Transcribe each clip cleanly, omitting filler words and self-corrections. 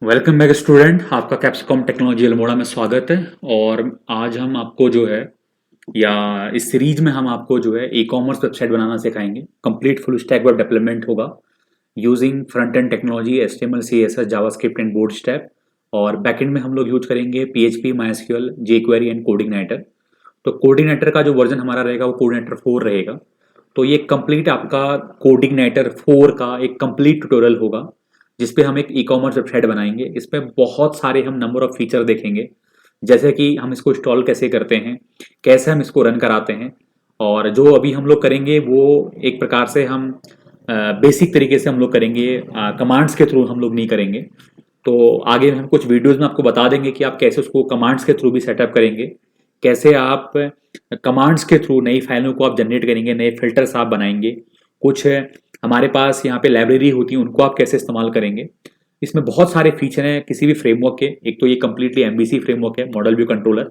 Welcome back student, आपका कैप्सिकॉम technology Almora में स्वागत है। और आज हम आपको जो है या इस सीरीज में हम आपको जो है ई कॉमर्स वेबसाइट बनाना सिखाएंगे। Complete full stack web development होगा using front end technology HTML CSS JavaScript and Bootstrap. और बैकएंड में हम लोग यूज करेंगे PHP MySQL jQuery and CodeIgniter. तो कोडिंगनाइटर का जो वर्जन हमारा रहेगा वो कोडिंगनाइटर 4 रहेगा। तो ये कंप्लीट आपका कोडिंगनाइटर 4 का एक कंप्लीट ट्यूटोरियल होगा जिसपे हम एक ई कॉमर्स वेबसाइट बनाएंगे। इसमें बहुत सारे हम नंबर ऑफ फीचर देखेंगे, जैसे कि हम इसको इंस्टॉल कैसे करते हैं, कैसे हम इसको रन कराते हैं। और जो अभी हम लोग करेंगे वो एक प्रकार से हम बेसिक तरीके से हम लोग करेंगे, कमांड्स के थ्रू हम लोग नहीं करेंगे। तो आगे हम कुछ वीडियोस में आपको बता देंगे कि आप कैसे उसको कमांड्स के थ्रू भी सेटअप करेंगे, कैसे आप कमांड्स के थ्रू नई फाइलों को आप जनरेट करेंगे, नए फिल्टर्स आप बनाएंगे। कुछ हमारे पास यहाँ पे लाइब्रेरी होती है, उनको आप कैसे इस्तेमाल करेंगे। इसमें बहुत सारे फीचर हैं किसी भी फ्रेमवर्क के। एक तो ये कम्प्लीटली MVC फ्रेमवर्क है, मॉडल व्यू कंट्रोलर।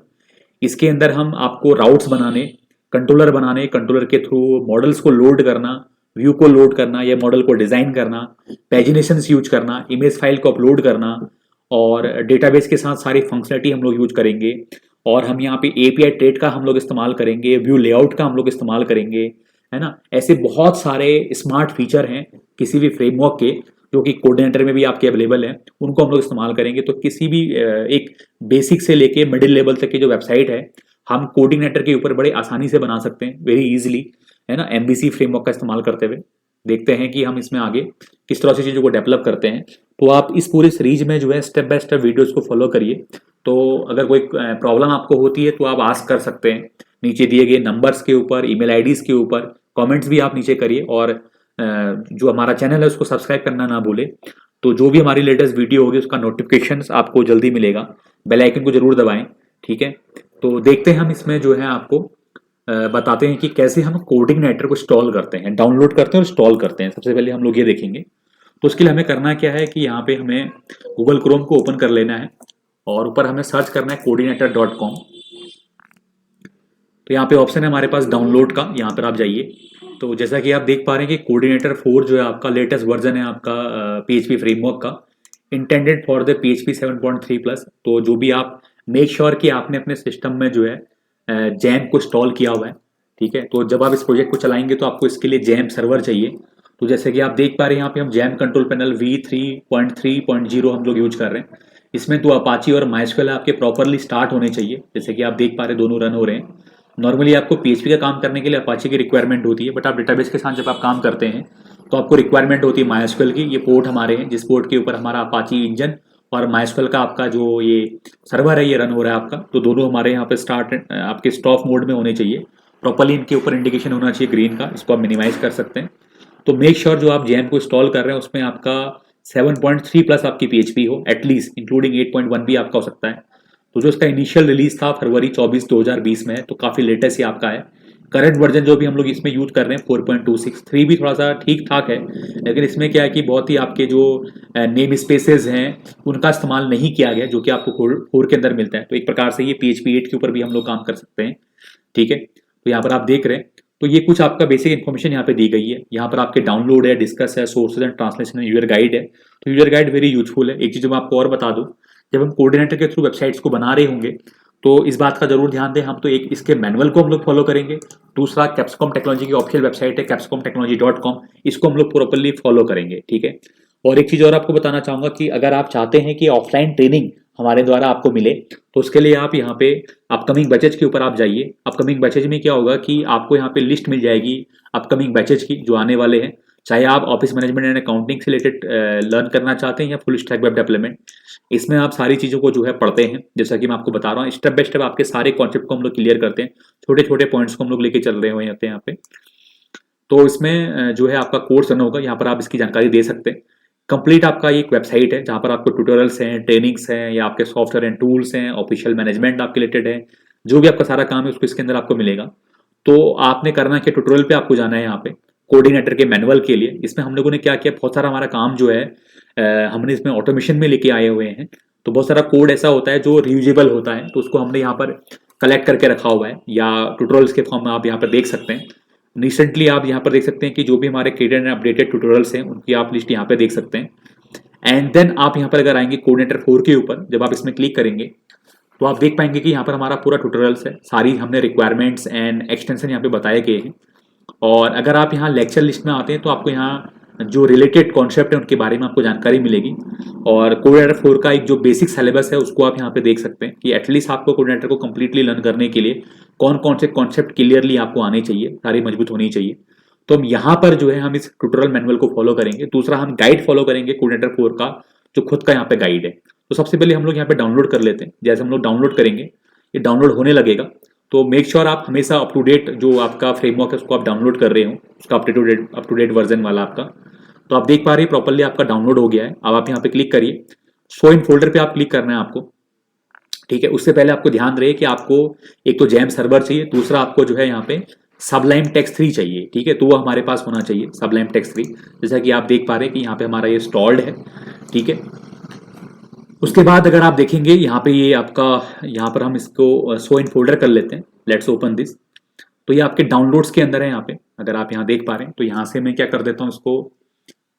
इसके अंदर हम आपको राउट्स बनाने, कंट्रोलर के थ्रू मॉडल्स को लोड करना, व्यू को लोड करना या मॉडल को डिजाइन करना, पैजिनेशन यूज करना, इमेज फाइल को अपलोड करना और डेटाबेस के साथ सारी फंक्शनलिटी हम लोग यूज करेंगे। और हम यहाँ पे API ट्रेड का हम लोग इस्तेमाल करेंगे, व्यू लेआउट का हम लोग इस्तेमाल करेंगे, है ना। ऐसे बहुत सारे स्मार्ट फीचर हैं किसी भी फ्रेमवर्क के जो कि कोऑर्डिनेटर में भी आपके अवेलेबल हैं, उनको हम लोग इस्तेमाल करेंगे। तो किसी भी एक बेसिक से लेके मिडिल लेवल तक की जो वेबसाइट है हम कोऑर्डिनेटर के ऊपर बड़े आसानी से बना सकते हैं, वेरी इजीली, है ना। MVC फ्रेमवर्क का इस्तेमाल करते हुए देखते हैं कि हम इसमें आगे किस तरह से चीज़ों को डेवलप करते हैं। तो आप इस पूरे सीरीज में जो है स्टेप बाय स्टेप वीडियोस को फॉलो करिए। तो अगर कोई प्रॉब्लम आपको होती है तो आप आस्क कर सकते हैं नीचे दिए गए नंबर्स के ऊपर, ईमेल आईडीज के ऊपर, कमेंट्स भी आप नीचे करिए। और जो हमारा चैनल है उसको सब्सक्राइब करना ना भूले, तो जो भी हमारी लेटेस्ट वीडियो होगी उसका नोटिफिकेशंस आपको जल्दी मिलेगा। बेल आइकन को जरूर दबाएं, ठीक है। तो देखते हैं हम इसमें जो है आपको बताते हैं कि कैसे हम कोडिंगनाइटर को इंस्टॉल करते हैं, डाउनलोड करते हैं और इंस्टॉल करते हैं। सबसे पहले हम लोग ये देखेंगे। तो उसके लिए हमें करना क्या है कि यहाँ पे हमें गूगल क्रोम को ओपन कर लेना है और ऊपर हमें सर्च करना है coordinator.com। तो यहाँ पे ऑप्शन है हमारे पास डाउनलोड का, यहाँ पर आप जाइए। तो जैसा कि आप देख पा रहे हैं कि कोऑर्डिनेटर 4 जो है आपका लेटेस्ट वर्जन है आपका PHP फ्रेमवर्क का, इंटेंडेड फॉर द PHP 7.3+। तो जो भी आप मेक श्योर कि आपने अपने सिस्टम में जो है जैम को इंस्टॉल किया हुआ है, ठीक है। तो जब आप इस प्रोजेक्ट को चलाएंगे तो आपको इसके लिए जैम सर्वर चाहिए। तो जैसे कि आप देख पा रहे हैं यहाँ पे हम जैम कंट्रोल पैनल V3.3.0 हम लोग यूज कर रहे हैं। इसमें तो अपाची और माइस्क्वेल आपके प्रॉपरली स्टार्ट होने चाहिए, जैसे कि आप देख पा रहे हैं दोनों रन हो रहे हैं। नॉर्मली आपको PHP का काम करने के लिए अपाची की रिक्वायरमेंट होती है, बट आप डेटाबेस के साथ जब आप काम करते हैं तो आपको रिक्वायरमेंट होती है MySQL की। ये पोर्ट हमारे हैं जिस पोर्ट के ऊपर हमारा अपाची इंजन और MySQL का आपका जो ये सर्वर है ये रन हो रहा है आपका। तो दोनों हमारे यहाँ पे स्टार्ट आपके स्टॉप मोड में होने चाहिए। प्रॉपरली इनके ऊपर इंडिकेशन होना चाहिए ग्रीन का, इसको आप मिनिमाइज कर सकते हैं। तो मेक श्योर जो आप जैम को इंस्टॉल कर रहे हैं उसमें आपका 7.3+ आपकी PHP हो, एटलीस्ट इंक्लूडिंग 8.1 भी आपका हो सकता है। तो जो इसका इनिशियल रिलीज था फरवरी 24 2020 में है, तो काफ़ी लेटेस्ट ही आपका है। करंट वर्जन जो भी हम लोग इसमें यूज कर रहे हैं 4.26, 3 भी थोड़ा सा ठीक ठाक है, लेकिन इसमें क्या है कि बहुत ही आपके जो नेम स्पेसेस हैं उनका इस्तेमाल नहीं किया गया, जो कि आपको 4 के अंदर मिलता है। तो एक प्रकार से ये PHP 8 के ऊपर भी हम लोग काम कर सकते हैं, ठीक है। तो यहाँ पर आप देख रहे हैं, तो ये कुछ आपका बेसिक इन्फॉर्मेशन यहाँ पे दी गई है। यहाँ पर आपके डाउनलोड है, डिस्कस है, सोर्सेज एंड ट्रांसलेशन है, यूजर गाइड है। तो यूजर गाइड वेरी यूजफुल है। एक चीज़ मैं आपको और बता दूँ, जब हम कोऑर्डिनेटर के थ्रू वेबसाइट्स को बना रहे होंगे तो इस बात का जरूर ध्यान दें, हम तो एक इसके मैनुअल को हम लोग फॉलो करेंगे। दूसरा, कैप्सिकॉम टेक्नोलॉजी की ऑफिशियल वेबसाइट है capsicomtechnology.com, इसको हम लोग प्रॉपरली फॉलो करेंगे, ठीक है। और एक चीज़ और आपको बताना चाहूँगा कि अगर आप चाहते हैं कि ऑफलाइन ट्रेनिंग हमारे द्वारा आपको मिले तो उसके लिए आप यहाँ पे अपकमिंग बैचेज के ऊपर आप जाइए। अपकमिंग बैचेज में क्या होगा कि आपको यहाँ पे लिस्ट मिल जाएगी अपकमिंग बैचेज की जो आने वाले हैं। चाहे आप ऑफिस मैनेजमेंट एंड अकाउंटिंग से रिलेटेड लर्न करना चाहते हैं या फुल स्टैक वेब डेवलपमेंट, इसमें आप सारी चीज़ों को जो है पढ़ते हैं। जैसा कि मैं आपको बता रहा हूँ, स्टेप बाय स्टेप आपके सारे कॉन्सेप्ट को हम लोग क्लियर करते हैं, छोटे छोटे पॉइंट्स को हम लोग लेके चल रहे हुए हैं यहाँ पे। तो इसमें जो है आपका कोर्स रन होगा, यहाँ पर आप इसकी जानकारी दे सकते हैं। कंप्लीट आपका एक वेबसाइट है जहाँ पर आपको ट्यूटोरियल्स हैं, ट्रेनिंग्स हैं, या आपके सॉफ्टवेयर एंड टूल्स हैं, ऑफिशियल मैनेजमेंट आपके रिलेटेड है, जो भी आपका सारा काम है उसको इसके अंदर आपको मिलेगा। तो आपने करना क्या, ट्यूटोरियल पे आपको जाना है यहाँ पे कोऑर्डिनेटर के मैनुअल के लिए। इसमें हम लोगों ने क्या किया, बहुत सारा हमारा काम जो है हमने इसमें ऑटोमेशन में लेके आए हुए हैं। तो बहुत सारा कोड ऐसा होता है जो रियूजेबल होता है, तो उसको हमने यहाँ पर कलेक्ट करके रखा हुआ है, या ट्यूटोरियल्स के फॉर्म में आप यहाँ पर देख सकते हैं। रिसेंटली आप यहाँ पर देख सकते हैं कि जो भी हमारे क्रिएटेड एंड अपडेटेड ट्यूटोरियल्स हैं उनकी आप लिस्ट यहाँ पे देख सकते हैं। एंड देन आप यहाँ पर अगर आएंगे कोऑर्डिनेटर 4 के ऊपर, जब आप इसमें क्लिक करेंगे तो आप देख पाएंगे कि यहाँ पर हमारा पूरा ट्यूटोरियल्स है, सारी हमने रिक्वायरमेंट्स एंड एक्सटेंशन यहाँ पे बताए गए हैं। और अगर आप यहाँ लेक्चर लिस्ट में आते हैं तो आपको यहाँ जो रिलेटेड कॉन्सेप्ट है उनके बारे में आपको जानकारी मिलेगी। और कोऑर्डिनेटर 4 का एक जो बेसिक सिलेबस है उसको आप यहाँ पे देख सकते हैं कि एटलीस्ट आपको कोऑर्डिनेटर को कंप्लीटली लर्न करने के लिए कौन कौन से कॉन्सेप्ट क्लियरली आपको आने चाहिए, सारी मजबूत होनी चाहिए। तो हम यहाँ पर जो है हम इस ट्यूटोरियल मैनुअल को फॉलो करेंगे। दूसरा हम गाइड फॉलो करेंगे कोऑर्डिनेटर 4 का, जो खुद का यहाँ पे गाइड है। तो सबसे पहले हम लोग यहाँ पे डाउनलोड कर लेते हैं। जैसे हम लोग डाउनलोड करेंगे, ये डाउनलोड होने लगेगा, तो मेक श्योर आप हमेशा अप टू डेट जो आपका फ्रेमवर्क है उसको आप डाउनलोड कर रहे हो, उसका अप टू डेट वर्जन वाला आपका। तो आप देख पा रहे हैं प्रॉपर्ली आपका डाउनलोड हो गया है। अब आप यहाँ पे क्लिक करिए, शो इन फोल्डर पे आप क्लिक करना है आपको, ठीक है। उससे पहले आपको ध्यान रहे कि आपको एक तो जैम सर्वर चाहिए, दूसरा आपको जो है यहाँ पे सबलाइम टेक्स्ट 3 चाहिए, ठीक है। तो वो हमारे पास होना चाहिए सबलाइम टेक्स्ट 3, जैसा कि आप देख पा रहे हैं कि यहाँ पे हमारा ये इंस्टॉल्ड है, ठीक है। उसके बाद अगर आप देखेंगे यहाँ पे ये आपका, यहाँ पर हम इसको शो इन फोल्डर कर लेते हैं। Let's open this. तो ये आपके डाउनलोड्स के अंदर है यहाँ पे, अगर आप यहाँ देख पा रहे हैं। तो यहाँ से मैं क्या कर देता हूँ, इसको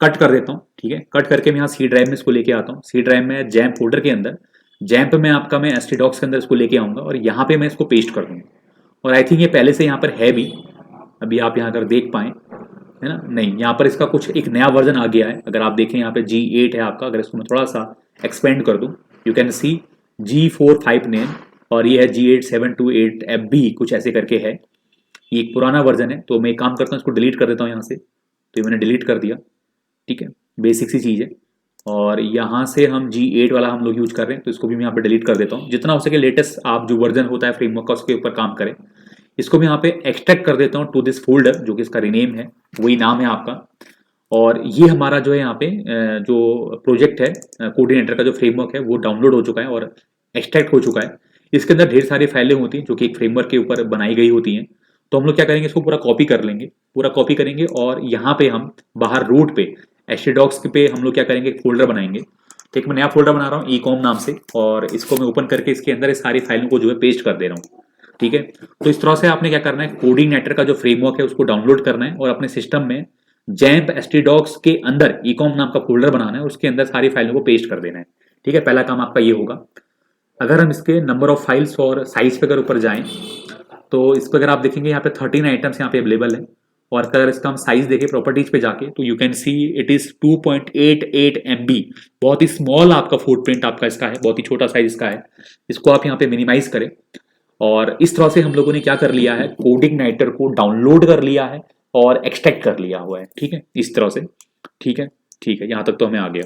कट कर देता हूँ, ठीक है। कट करके मैं यहाँ सी ड्राइव में इसको लेके आता हूँ। सी ड्राइव में जैम फोल्डर के अंदर, जैम पे मैं htdocs के अंदर इसको लेके आऊँगा और यहाँ पे मैं इसको पेस्ट कर दूँगा। और आई थिंक ये पहले से यहाँ पर है भी, अभी आप यहाँ अगर देख पाएँ, है ना, नहीं, यहाँ पर इसका कुछ एक नया वर्जन आ गया है। अगर आप देखें यहाँ पे G8 है आपका, अगर इसको मैं थोड़ा सा एक्सपेंड कर दूं, you can C G45 name, और ये है G8728FB कुछ ऐसे करके है। ये एक पुराना वर्जन है। तो मैं एक काम करता हूँ, इसको डिलीट कर देता हूँ यहाँ से। तो ये मैंने डिलीट कर दिया, ठीक है, बेसिक सी चीज़ है। और यहाँ से हम G8 वाला हम लोग यूज कर रहे हैं, तो इसको भी मैं यहाँ पे डिलीट कर देता हूँ। जितना हो सके लेटेस्ट आप जो वर्जन होता है फ्रेमवर्क का उसके ऊपर काम करें। इसको मैं यहाँ पे एक्सट्रैक्ट कर देता हूँ टू दिस फोल्डर, जो कि इसका रीनेम है, वही नाम है आपका। और ये हमारा जो है यहाँ पे जो प्रोजेक्ट है कोऑर्डिनेटर का जो फ्रेमवर्क है वो डाउनलोड हो चुका है और एक्सट्रैक्ट हो चुका है। इसके अंदर ढेर सारी फाइलें होती हैं जो कि एक फ्रेमवर्क के ऊपर बनाई गई होती हैं। तो हम लोग क्या करेंगे, इसको पूरा कॉपी कर लेंगे, पूरा कॉपी करेंगे और यहाँ पे हम बाहर रूट पे htdocs पे हम लोग क्या करेंगे, एक फोल्डर बनाएंगे। तो एक मैं नया फोल्डर बना रहा हूँ ecom नाम से, और इसको मैं ओपन करके इसके अंदर सारी फाइलों को जो है पेस्ट कर दे रहा हूँ, ठीक है। तो इस तरह से आपने क्या करना है, कोऑर्डिनेटर का जो फ्रेमवर्क है उसको डाउनलोड करना है और अपने सिस्टम में जैम्प htdocs के अंदर ecom नाम का फोल्डर बनाना है, उसके अंदर सारी फाइलों को पेस्ट कर देना है, ठीक है। पहला काम आपका ये होगा। अगर हम इसके नंबर ऑफ फाइल्स और साइज पे अगर ऊपर जाएं तो इस पर अगर आप देखेंगे यहाँ पे 13 आइटम्स यहाँ पे अवेलेबल है। और अगर इसका हम साइज देखें प्रॉपर्टीज पे जाके, तो you can see it is 2.88 MB। बहुत ही स्मॉल आपका फुटप्रिंट आपका इसका है, बहुत ही छोटा साइज इसका है। इसको आप यहाँ पे मिनिमाइज करें। और इस तरह से हम लोगों ने क्या कर लिया है, कोऑर्डिनेटर को डाउनलोड कर लिया है और एक्सट्रैक्ट कर लिया हुआ है, ठीक है, इस तरह से, ठीक है, ठीक है। यहाँ तक तो हमें आ गया।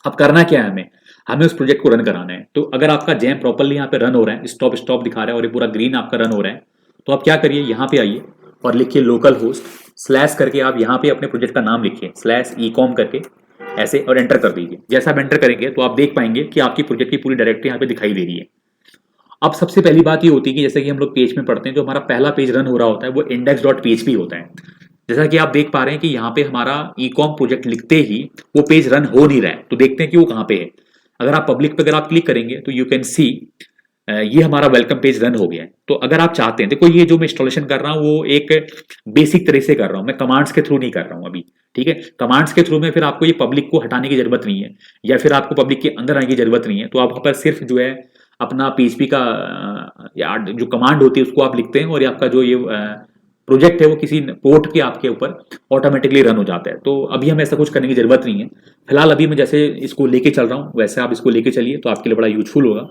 अब करना क्या है, हमें उस प्रोजेक्ट को रन कराना है। तो अगर आपका जैम प्रॉपर्ली यहाँ पे रन हो रहा है, स्टॉप स्टॉप दिखा रहा है और ये पूरा ग्रीन आपका रन हो रहा है, तो आप क्या करिए, यहाँ पे आइए और लिखिए लोकल होस्ट स्लैश करके, आप यहाँ पे अपने प्रोजेक्ट का नाम लिखिए /ecom करके ऐसे, और एंटर कर दीजिए। जैसा आप एंटर करेंगे तो आप देख पाएंगे कि आपकी प्रोजेक्ट की पूरी डायरेक्टरी यहाँ पे दिखाई दे रही है। अब सबसे पहली बात ये होती है कि जैसे कि हम लोग पेज में पढ़ते हैं, जो हमारा पहला पेज रन हो रहा होता है वो index.php होता है। जैसा कि आप देख पा रहे हैं कि यहाँ पे हमारा ecom प्रोजेक्ट लिखते ही वो पेज रन हो नहीं रहा है। तो देखते हैं कि वो कहाँ पे है। अगर आप पब्लिक पे अगर आप क्लिक करेंगे तो यू कैन सी ये हमारा वेलकम पेज रन हो गया है। तो अगर आप चाहते हैं, देखो ये जो मैं इंस्टॉलेशन कर रहा हूँ वो एक बेसिक तरह से कर रहा हूँ, मैं कमांड्स के थ्रू नहीं कर रहा हूँ अभी, ठीक है। कमांड्स के थ्रू में फिर आपको ये पब्लिक को हटाने की जरूरत नहीं है, या फिर आपको पब्लिक के अंदर आने की जरूरत नहीं है। तो आप वहाँ पर सिर्फ जो है अपना PHP का या जो कमांड होती है उसको आप लिखते हैं और आपका जो ये प्रोजेक्ट है वो किसी पोर्ट के आपके ऊपर ऑटोमेटिकली रन हो जाता है। तो अभी हमें ऐसा कुछ करने की जरूरत नहीं है। फिलहाल अभी मैं जैसे इसको लेके चल रहा हूँ वैसे आप इसको लेके चलिए, तो आपके लिए बड़ा यूजफुल होगा।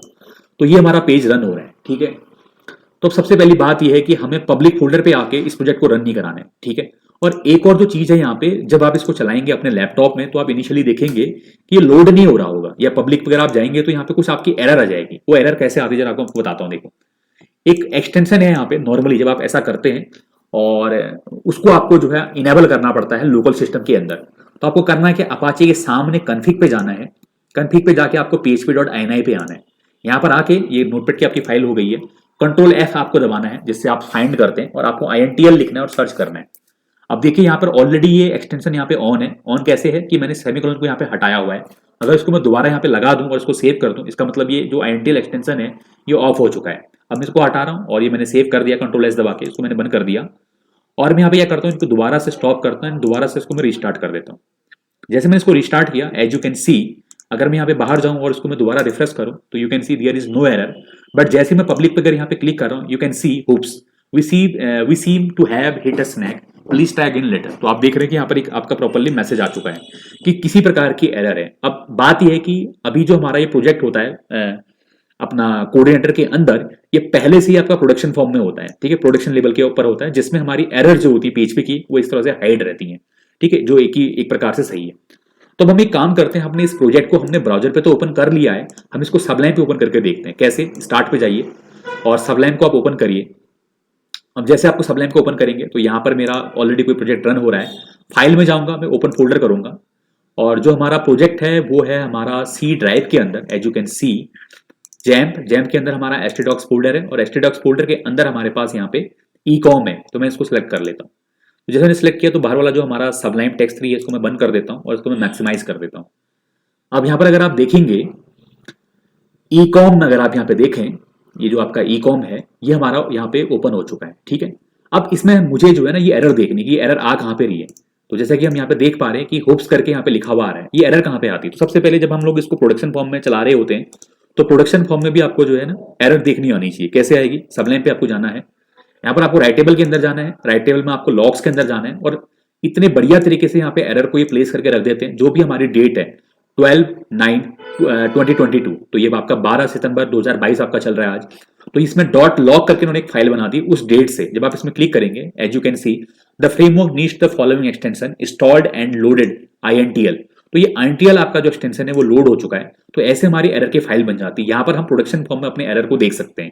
तो ये हमारा पेज रन हो रहा है, ठीक है। तो सबसे पहली बात यह है कि हमें पब्लिक फोल्डर पे आके इस प्रोजेक्ट को रन नहीं कराना है, ठीक है। और एक और जो चीज है यहाँ पे, जब आप इसको चलाएंगे अपने लैपटॉप में तो आप इनिशियली देखेंगे कि ये लोड नहीं हो रहा होगा, या पब्लिक पे अगर आप जाएंगे तो यहाँ पे कुछ आपकी एरर आ जाएगी। वो एरर कैसे आती है जरा आपको बताता हूँ। देखो, एक एक्सटेंशन है यहाँ पे, नॉर्मली जब आप ऐसा करते हैं और उसको आपको जो है इनेबल करना पड़ता है लोकल सिस्टम के अंदर। तो आपको करना है कि अपाचे के सामने कन्फिग पे जाना है, कन्फिग पे जाके आपको php.ini पे आना है। यहाँ पर आके ये नोटपैड की आपकी फाइल हो गई है, कंट्रोल F आपको दबाना है जिससे आप फाइंड करते हैं, और आपको INTL लिखना है और सर्च करना है। अब देखिए यहाँ पर ऑलरेडी ये एक्सटेंशन यहाँ पे ऑन है। ऑन कैसे है कि मैंने सेमीकोलन को यहाँ पे हटाया हुआ है। अगर इसको मैं दोबारा यहाँ पे लगा दूं और इसको सेव कर दूं, इसका मतलब ये जो INTL एक्सटेंशन है ये ऑफ हो चुका है। अब मैं इसको हटा रहा हूँ और ये मैंने सेव कर दिया, कंट्रोल S दबा के इसको मैंने बंद कर दिया। और मैं यहाँ पे क्या करता हूँ, इसको दोबारा से स्टॉप करता हूँ, दोबारा से इसको मैं रिस्टार्ट कर देता हूँ। जैसे मैंने इसको रिस्टार्ट किया, एज यू कैन सी, अगर मैं यहाँ पे बाहर जाऊँ और इसको मैं दोबारा रिफ्रेश करूँ तो you can see there is no error. But जैसे मैं पब्लिक पे अगर यहाँ पे क्लिक कर रहा हूँ, you can see whoops we seem to have hit a snack, please try again later. तो आप देख रहे हैं कि यहाँ पर एक आपका प्रॉपर्ली मैसेज आ चुका है कि किसी प्रकार की एरर है। अब बात यह है कि अभी जो हमारा ये प्रोजेक्ट होता है अपना कोऑर्डिनेटर के अंदर, ये पहले से ही आपका प्रोडक्शन फॉर्म में होता है, ठीक है, प्रोडक्शन लेवल के ऊपर होता है, जिसमें हमारी एरर जो होती है पीएचपी की वो इस तरह से हाइड रहती है, ठीक है, जो एक प्रकार से सही है। तो अब हम एक काम करते हैं, हमने इस प्रोजेक्ट को हमने ब्राउजर पे तो ओपन कर लिया है, हम इसको सबलाइन पे ओपन करके देखते हैं कैसे। स्टार्ट पे जाइए और सबलाइन को आप ओपन करिए। अब जैसे आपको सबलाइन को ओपन करेंगे तो यहाँ पर मेरा ऑलरेडी कोई प्रोजेक्ट रन हो रहा है। फाइल में जाऊंगा, मैं ओपन फोल्डर करूंगा और जो हमारा प्रोजेक्ट है वो है हमारा सी ड्राइव के अंदर, as you can see XAMPP के अंदर हमारा एस्टेडॉक्स फोल्डर है और एस्टेडॉक्स फोल्डर के अंदर हमारे पास यहाँ पे ईकॉम है। तो मैं इसको सिलेक्ट कर लेता हूँ। तो जैसे मैंने सिलेक्ट किया तो बाहर वाला जो हमारा सबलाइम टेक्स्ट 3 है इसको मैं बंद कर देता हूँ और इसको मैं मैक्सिमाइज कर देता हूँ। अब यहाँ पर अगर आप देखेंगे ईकॉम, अगर आप यहाँ पे देखें, ये जो आपका ईकॉम है ये हमारा यहाँ पे ओपन हो चुका है, ठीक है। अब इसमें मुझे जो है ना ये एरर देखनी कि एरर आ कहाँ पे रही है। तो जैसा कि हम यहाँ पे देख पा रहे हैं कि होप्स करके यहाँ पे लिखा हुआ आ रहा है, ये एरर कहाँ पे आती है। तो सबसे पहले जब हम लोग इसको प्रोडक्शन फॉर्म में चला रहे होते हैं तो प्रोडक्शन फॉर्म में भी आपको जो है ना एरर देखनी आनी चाहिए। कैसे आएगी, सबलाइन पे आपको जाना है, यहाँ पर आपको राइट टेबल के अंदर जाना है, राइट टेबल में आपको लॉग्स के अंदर जाना है और इतने बढ़िया तरीके से यहाँ पे एरर को ये प्लेस करके रख देते हैं। जो भी हमारी डेट है 12/9/2022, तो ये आपका 12 सितंबर 2022 आपका चल रहा है आज। तो इसमें डॉट लॉग करके उन्होंने एक फाइल बना दी उस डेट से। जब आप इसमें क्लिक करेंगे, as you can see the framework needs the following extension installed and loaded INTL। तो ये INTL आपका जो एक्सटेंशन है वो लोड हो चुका है। तो ऐसे हमारी एरर की फाइल बन जाती है। यहाँ पर हम प्रोडक्शन फॉर्म में अपने एरर को देख सकते हैं।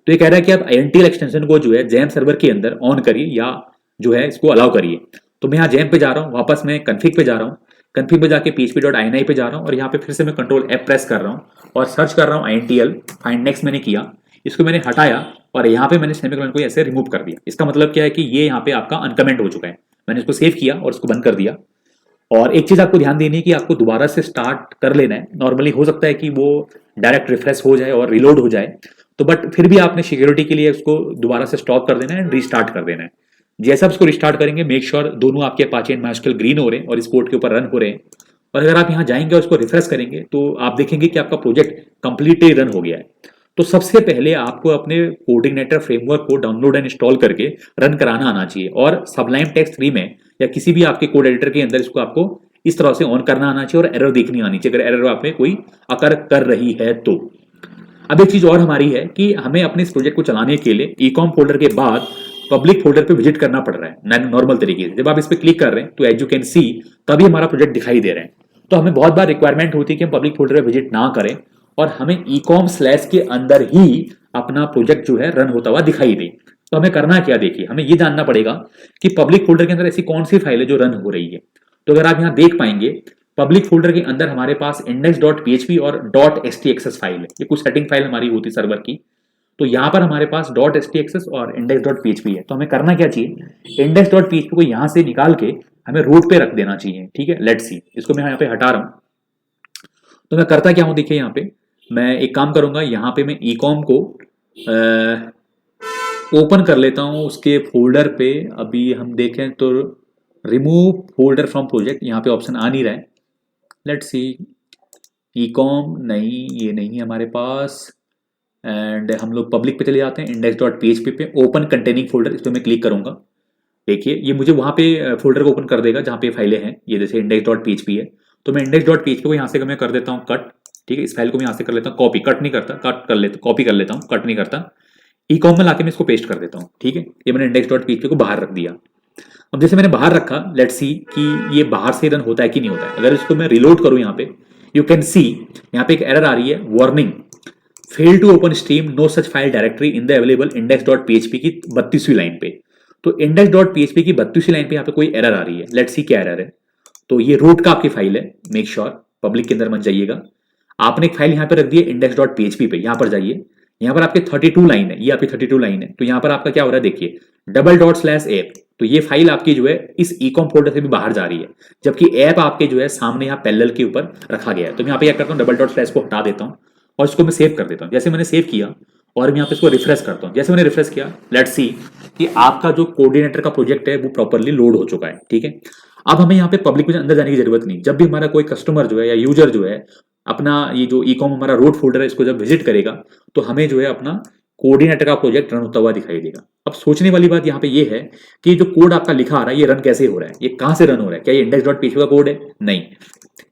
तो ये कह रहा है कि आप INTL एक्सटेंशन को जो है जैम्प सर्वर के अंदर ऑन करिए या जो है इसको अलाउ करिए। तो मैं यहाँ जैम्प पे जा रहा हूँ, वापस मैं कन्फिग पे जा रहा हूँ, कन्फिग पे जाके php.ini पे जा रहा हूँ और यहाँ पे फिर से मैं कंट्रोल F प्रेस कर रहा हूँ और सर्च कर रहा हूँ INTL। फाइंड नेक्स्ट मैंने किया, इसको मैंने हटाया और यहाँ पे मैंने सेमीकोलन को ऐसे रिमूव कर दिया। इसका मतलब क्या है कि ये यहाँ पे आपका अनकमेंट हो चुका है। मैंने इसको सेव किया और इसको बंद कर दिया। और एक चीज आपको ध्यान देनी है कि आपको दोबारा से स्टार्ट कर लेना है। नॉर्मली हो सकता है कि वो डायरेक्ट रिफ्रेश हो जाए और रिलोड हो जाए, तो बट फिर भी आपने सिक्योरिटी के लिए उसको दोबारा से स्टॉप कर देना है एंड रीस्टार्ट कर देना है। जैसे आप इसको रिस्टार्ट करेंगे, मेक श्योर दोनों आपके अपाचे एंड माइस्क्यूएल ग्रीन हो रहे हैं और इस पोर्ट के ऊपर रन हो रहे हैं। और अगर आप यहाँ जाएंगे और उसको रिफ्रेश करेंगे तो आप देखेंगे कि आपका प्रोजेक्ट कंप्लीटली रन हो गया है। तो सबसे पहले आपको अपने कोऑर्डिनेटर फ्रेमवर्क को डाउनलोड एंड इंस्टॉल करके रन कराना आना चाहिए और सबलाइम टेक्स्ट 3 में या किसी भी आपके कोड एडिटर के अंदर इसको आपको इस तरह से ऑन करना आना चाहिए और एरर देखनी आनी चाहिए अगर एरर आप में कोई अकर कर रही है तो। अब एक चीज और हमारी है कि हमें अपने इस प्रोजेक्ट को चलाने के लिए ईकॉम फोल्डर के बाद पब्लिक फोल्डर पे विजिट करना पड़ रहा है नॉर्मल तरीके से। जब आप इस पे क्लिक कर रहे हैं तो एज यू कैन सी तभी हमारा प्रोजेक्ट दिखाई दे रहा है। तो हमें बहुत बार रिक्वायरमेंट होती है कि हम पब्लिक फोल्डर पे विजिट ना करें और हमें ecom स्लैश के अंदर ही अपना प्रोजेक्ट जो है रन होता हुआ दिखाई दे। तो हमें करना क्या, देखिए हमें ये जानना पड़ेगा कि पब्लिक फोल्डर के अंदर ऐसी कौन सी फाइल है जो रन हो रही है। तो अगर आप यहाँ देख पाएंगे पब्लिक फोल्डर के अंदर हमारे पास index.php और .htxs फाइल है। ये कुछ सेटिंग फाइल हमारी होती है सर्वर की। तो यहाँ पर हमारे पास .htxs और index.php है। तो हमें करना क्या चाहिए, index.php को यहाँ से निकाल के हमें रूट पे रख देना चाहिए, ठीक है। लेट्स सी, इसको मैं यहाँ पे हटा रहा हूँ। तो मैं करता क्या हूँ, देखिए यहाँ पे मैं एक काम करूंगा, यहाँ पे मैं ecom को ओपन कर लेता हूँ उसके फोल्डर पे। अभी हम देखें तो रिमूव फोल्डर फ्रॉम प्रोजेक्ट, यहाँ पे ऑप्शन आ नहीं रहा है। लेट्स सी, ecom नहीं, ये नहीं है हमारे पास। एंड हम लोग पब्लिक पे चले जाते हैं, index.php पे ओपन कंटेनिंग फोल्डर, इस पर मैं क्लिक करूंगा। देखिए ये मुझे वहाँ पे फोल्डर को ओपन कर देगा जहाँ पे फाइलें हैं। ये जैसे index.php है तो मैं index.php को यहाँ से मैं कर देता हूँ कट, ठीक है। इस फाइल को मैं यहाँ से कर लेता हूँ कॉपी, कट नहीं करता, कट कर लेता, कॉपी कर लेता हूँ, कट नहीं करता। ecom में लाके मैं इसको पेस्ट कर देता हूँ, ठीक है। ये मैंने index.php को बाहर रख दिया। अब जैसे मैंने बाहर रखा, लेट्स सी कि ये बाहर से रन होता है कि नहीं होता है। अगर इसको मैं रिलोड करूँ यहाँ पे, यू कैन सी यहाँ पे एक एरर आ रही है, warning fail to open stream no such file directory in the available index.php की 32वीं लाइन पे। तो index.php की 32वीं लाइन पे यहाँ पे कोई एरर आ रही है। लेट्स सी क्या एरर है। तो ये रूट का आपकी फाइल है, मेक श्योर पब्लिक के अंदर मत जाइएगा। आपने एक फाइल यहाँ पे रख दी है index.php पे, यहाँ पर जाइए, यहाँ पर आपके 32 लाइन है, ये आपकी 32 लाइन है। तो यहाँ पर आपका क्या हो रहा है, देखिए $/app। तो ये फाइल आपकी जो है इस ecom फोल्डर से भी बाहर जा रही है, जबकि ऐप आपके जो है सामने यहाँ पैरेलल के ऊपर रखा गया है। तो मैं यहाँ पे क्या करता हूँ, $/ को हटा देता हूँ और इसको मैं सेव कर देता हूँ। जैसे मैंने सेव किया और मैं यहाँ पे इसको रिफ्रेश करता हूँ, जैसे मैंने रिफ्रेश किया, लेट्स सी कि आपका जो कोऑर्डिनेटर का प्रोजेक्ट है वो प्रॉपर्ली लोड हो चुका है, ठीक है। अब हमें यहाँ पे पब्लिक में अंदर जाने की जरूरत नहीं। जब भी हमारा कोई कस्टमर जो है या यूजर जो है अपना ये जो ई कॉम हमारा रूट फोल्डर है इसको जब विजिट करेगा तो हमें जो है अपना कोऑर्डिनेटर का प्रोजेक्ट रन होता हुआ दिखाई देगा। अब सोचने वाली बात यहाँ पे ये है कि जो कोड आपका लिखा आ रहा है ये रन कैसे हो रहा है, ये कहाँ से रन हो रहा है, क्या ये index.php का कोड है? नहीं,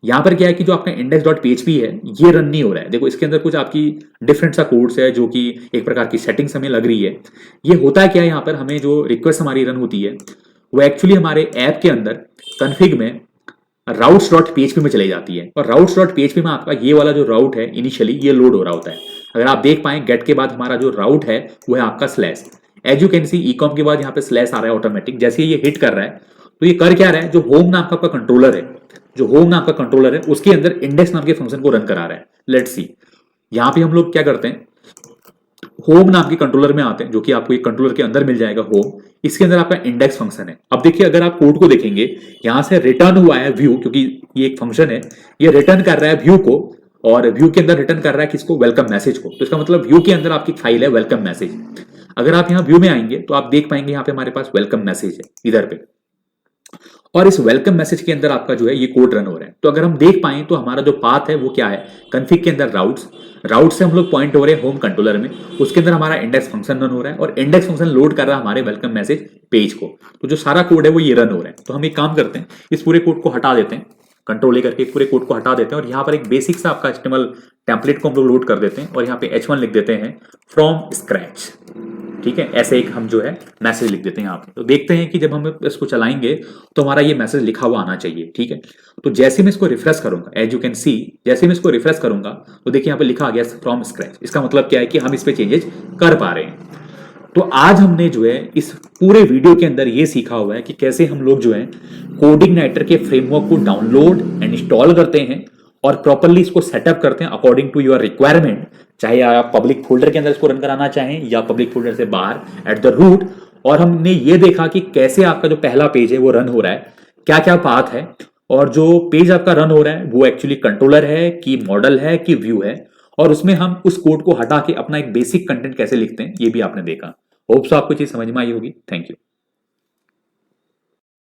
यहाँ पर क्या है कि जो आपका index.php है ये रन नहीं हो रहा है। देखो इसके अंदर कुछ आपकी डिफरेंट सा कोड्स है जो कि एक प्रकार की सेटिंग्स हमें लग रही है। ये होता है क्या है, यहाँ पर हमें जो रिक्वेस्ट हमारी रन होती है वो एक्चुअली हमारे ऐप के अंदर कन्फिग में routes.php में चली जाती है, और routes.php में आपका ये वाला जो राउट है इनिशियली ये लोड हो रहा होता है। अगर आप देख पाए गेट के बाद हमारा जो राउट है वो है आपका slash. As you can see e com के बाद यहाँ पे स्लैश आ रहा है ऑटोमेटिक। जैसे ये हिट कर रहा है तो ये कर क्या रहा है, जो होम नाम का आपका कंट्रोलर है, जो होम नाम का कंट्रोलर है उसके अंदर इंडेक्स नाम के फंक्शन को रन करा रहा है। लेट्स सी, यहाँ पे हम लोग क्या करते हैं, होम नाम के कंट्रोलर में आते हैं जो कि आपको एक कंट्रोलर के अंदर मिल जाएगा होम। इसके अंदर आपका इंडेक्स फंक्शन है। अब देखिए अगर आप कोड को देखेंगे यहां से रिटर्न हुआ है व्यू, क्योंकि ये एक फंक्शन है, ये रिटर्न कर रहा है व्यू को, और व्यू के अंदर रिटर्न कर रहा है किसको, वेलकम मैसेज को। तो इसका मतलब व्यू के अंदर आपकी फाइल है वेलकम मैसेज। अगर आप यहाँ व्यू में आएंगे तो आप देख पाएंगे यहाँ पे हमारे पास वेलकम मैसेज है इधर पे, और इस वेलकम मैसेज के अंदर आपका जो है ये कोड रन हो रहा है। तो अगर हम देख पाए तो हमारा जो पाथ है वो क्या है, कन्फिग के अंदर राउट से हम लोग पॉइंट हो रहे हैं होम कंट्रोलर में, उसके अंदर हमारा इंडेक्स फंक्शन रन हो रहा है, और इंडेक्स फंक्शन लोड कर रहा है हमारे वेलकम मैसेज पेज को। तो जो सारा कोड है वो ये रन हो रहा है। तो हम एक काम करते हैं, इस पूरे कोड को हटा देते हैं, कंट्रोल ए करके पूरे कोड को हटा देते हैं, और यहाँ पर एक बेसिक सा आपका HTML टेम्पलेट को हम लोग लोड कर देते हैं, और यहाँ पे H1 लिख देते हैं फ्रॉम स्क्रैच। ठीक है, ऐसे एक हम जो है मैसेज लिख देते हैं यहाँ पे। तो देखते हैं कि जब हम इसको चलाएंगे तो हमारा ये मैसेज लिखा हुआ आना चाहिए। ठीक है, तो जैसे मैं इसको रिफ्रेश करूंगा, एज यू कैन सी, जैसे मैं इसको रिफ्रेश करूंगा तो देखिए यहाँ पे लिखा आ गया फ्रॉम स्क्रैच। इसका मतलब क्या है कि हम इस पे चेंजेस कर पा रहे हैं। तो आज हमने जो है इस पूरे वीडियो के अंदर ये सीखा हुआ है कि कैसे हम लोग जो है कोडिंगनाइटर के फ्रेमवर्क को डाउनलोड एंड इंस्टॉल करते हैं और प्रॉपरली इसको सेटअप करते हैं अकॉर्डिंग टू योर रिक्वायरमेंट, चाहे आप पब्लिक फोल्डर के अंदर इसको रन कराना चाहें या पब्लिक फोल्डर से बाहर एट द रूट। और हमने ये देखा कि कैसे आपका जो पहला पेज है वो रन हो रहा है, क्या क्या पाथ है, और जो पेज आपका रन हो रहा है वो एक्चुअली कंट्रोलर है कि मॉडल है कि व्यू है, और उसमें हम उस कोड को हटा के अपना एक बेसिक कंटेंट कैसे लिखते हैं ये भी आपने देखा। होप सो आपको चीज समझ में आई होगी। Thank you.